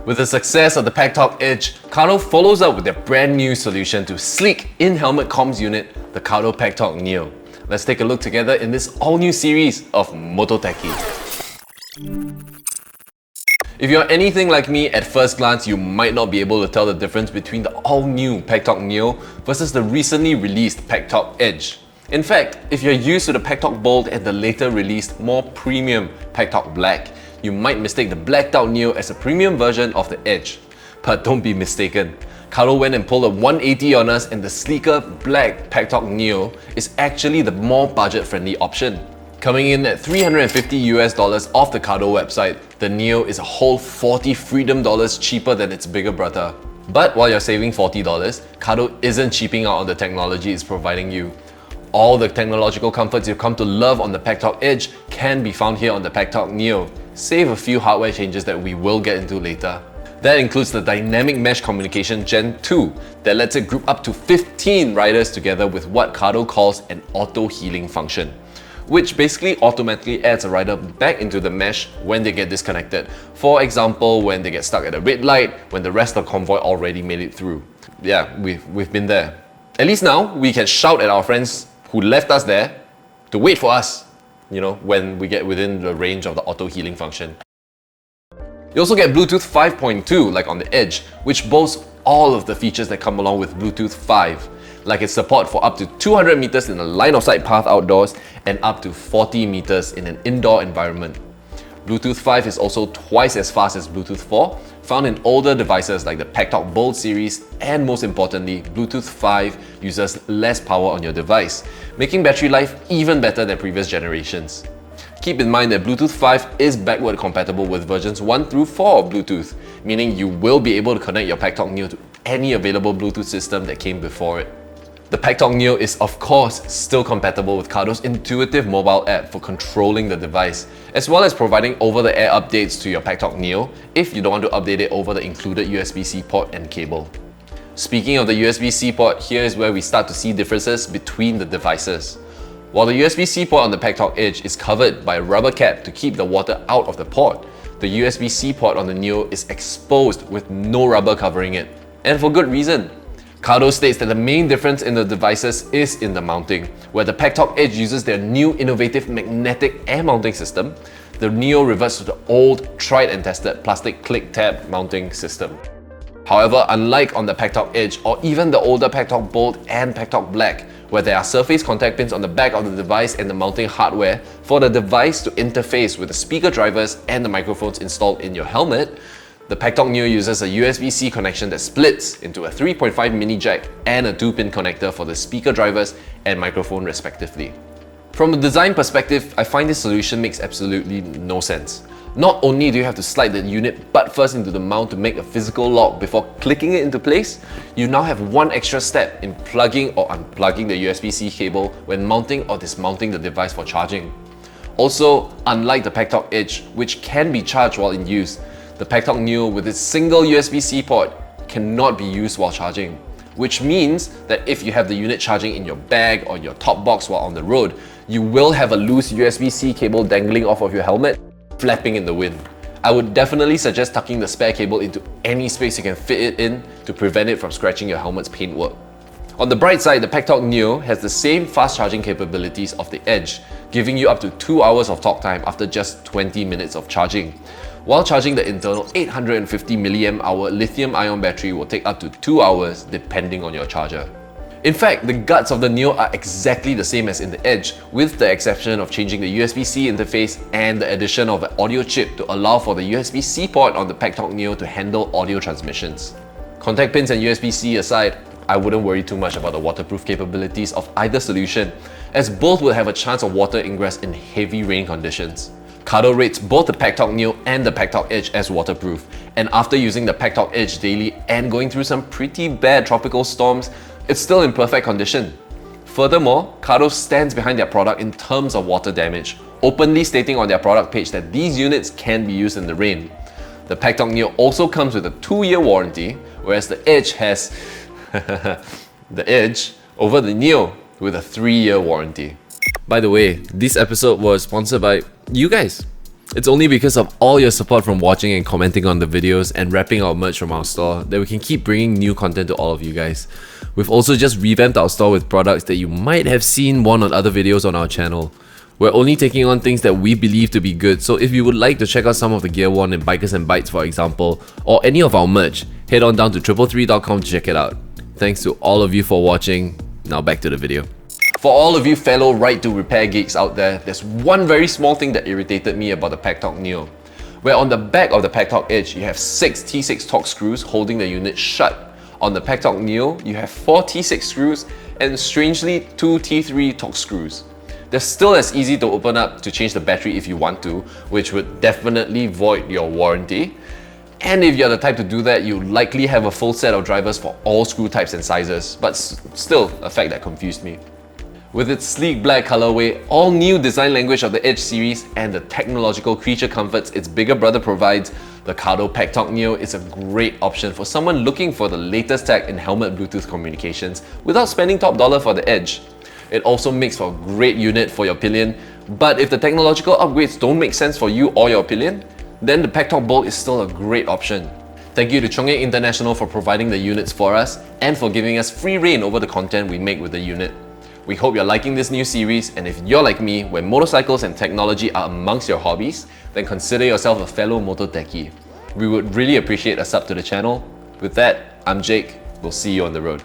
With the success of the Packtalk Edge, Cardo follows up with their brand new solution to sleek in-helmet comms unit, the Cardo Packtalk Neo. Let's take a look together in this all-new series of MotoTechie. If you're anything like me, at first glance you might not be able to tell the difference between the all-new Packtalk Neo versus the recently released Packtalk Edge. In fact, if you're used to the Packtalk Bold and the later released, more premium Packtalk Black, you might mistake the blacked out Neo as a premium version of the Edge. But don't be mistaken. Cardo went and pulled a 180 on us, and the sleeker black Packtalk Neo is actually the more budget-friendly option. Coming in at $350 off the Cardo website, the Neo is a whole $40 freedom cheaper than its bigger brother. But while you're saving $40, Cardo isn't cheaping out on the technology it's providing you. All the technological comforts you've come to love on the Packtalk Edge can be found here on the Packtalk Neo, save a few hardware changes that we will get into later. That includes the Dynamic Mesh Communication Gen 2 that lets it group up to 15 riders together with what Cardo calls an auto-healing function, which basically automatically adds a rider back into the mesh when they get disconnected. For example, when they get stuck at a red light, when the rest of the convoy already made it through. Yeah, we've been there. At least now, we can shout at our friends who left us there to wait for us, when we get within the range of the auto-healing function. You also get Bluetooth 5.2 like on the Edge, which boasts all of the features that come along with Bluetooth 5, like its support for up to 200 meters in a line-of-sight path outdoors and up to 40 meters in an indoor environment. Bluetooth 5 is also twice as fast as Bluetooth 4, found in older devices like the Packtalk Bold series, and most importantly, Bluetooth 5 uses less power on your device, making battery life even better than previous generations. Keep in mind that Bluetooth 5 is backward compatible with versions 1 through 4 of Bluetooth, meaning you will be able to connect your Packtalk Neo to any available Bluetooth system that came before it. The Packtalk Neo is of course still compatible with Cardo's intuitive mobile app for controlling the device, as well as providing over-the-air updates to your Packtalk Neo if you don't want to update it over the included USB-C port and cable. Speaking of the USB-C port, here is where we start to see differences between the devices. While the USB-C port on the Packtalk Edge is covered by a rubber cap to keep the water out of the port, the USB-C port on the Neo is exposed with no rubber covering it, and for good reason. Cardo states that the main difference in the devices is in the mounting, where the Packtalk Edge uses their new innovative magnetic air mounting system. The Neo reverts to the old, tried and tested plastic click tab mounting system. However, unlike on the Packtalk Edge or even the older Packtalk Bold and Packtalk Black, where there are surface contact pins on the back of the device and the mounting hardware for the device to interface with the speaker drivers and the microphones installed in your helmet, the Packtalk Neo uses a USB-C connection that splits into a 3.5 mini jack and a 2-pin connector for the speaker drivers and microphone respectively. From a design perspective, I find this solution makes absolutely no sense. Not only do you have to slide the unit butt first into the mount to make a physical lock before clicking it into place, you now have one extra step in plugging or unplugging the USB-C cable when mounting or dismounting the device for charging. Also, unlike the Packtalk Edge, which can be charged while in use, the Packtalk Neo with its single USB-C port cannot be used while charging, which means that if you have the unit charging in your bag or your top box while on the road, you will have a loose USB-C cable dangling off of your helmet, flapping in the wind. I would definitely suggest tucking the spare cable into any space you can fit it in to prevent it from scratching your helmet's paintwork. On the bright side, the Packtalk Neo has the same fast charging capabilities of the Edge, giving you up to 2 hours of talk time after just 20 minutes of charging. While charging the internal 850 mAh lithium-ion battery will take up to 2 hours depending on your charger. In fact, the guts of the Neo are exactly the same as in the Edge, with the exception of changing the USB-C interface and the addition of an audio chip to allow for the USB-C port on the Packtalk Neo to handle audio transmissions. Contact pins and USB-C aside, I wouldn't worry too much about the waterproof capabilities of either solution, as both will have a chance of water ingress in heavy rain conditions. Cardo rates both the Packtalk Neo and the Packtalk Edge as waterproof, and after using the Packtalk Edge daily and going through some pretty bad tropical storms, it's still in perfect condition. Furthermore, Cardo stands behind their product in terms of water damage, openly stating on their product page that these units can be used in the rain. The Packtalk Neo also comes with a 2-year warranty, whereas the Edge has the Edge over the Neo with a 3-year warranty. By the way, this episode was sponsored by you guys. It's only because of all your support from watching and commenting on the videos and wrapping our merch from our store that we can keep bringing new content to all of you guys. We've also just revamped our store with products that you might have seen worn on other videos on our channel. We're only taking on things that we believe to be good, so if you would like to check out some of the gear worn in Bikers and Bytes, for example, or any of our merch, head on down to 333.com to check it out. Thanks to all of you for watching. Now back to the video. For all of you fellow ride-to-repair geeks out there, there's one very small thing that irritated me about the Packtalk Neo. Where on the back of the Packtalk Edge, you have 6 T6 Torx screws holding the unit shut. On the Packtalk Neo, you have 4 T6 screws and strangely 2 T3 Torx screws. They're still as easy to open up to change the battery if you want to, which would definitely void your warranty. And if you're the type to do that, you likely have a full set of drivers for all screw types and sizes, but still a fact that confused me. With its sleek black colorway, all new design language of the Edge series, and the technological creature comforts its bigger brother provides, the Cardo Packtalk Neo is a great option for someone looking for the latest tech in helmet Bluetooth communications without spending top dollar for the Edge. It also makes for a great unit for your pillion, but if the technological upgrades don't make sense for you or your pillion, then the Packtalk Bolt is still a great option. Thank you to Chongqing International for providing the units for us and for giving us free reign over the content we make with the unit. We hope you're liking this new series, and if you're like me, where motorcycles and technology are amongst your hobbies, then consider yourself a fellow MotoTechie. We would really appreciate a sub to the channel. With that, I'm Jake. We'll see you on the road.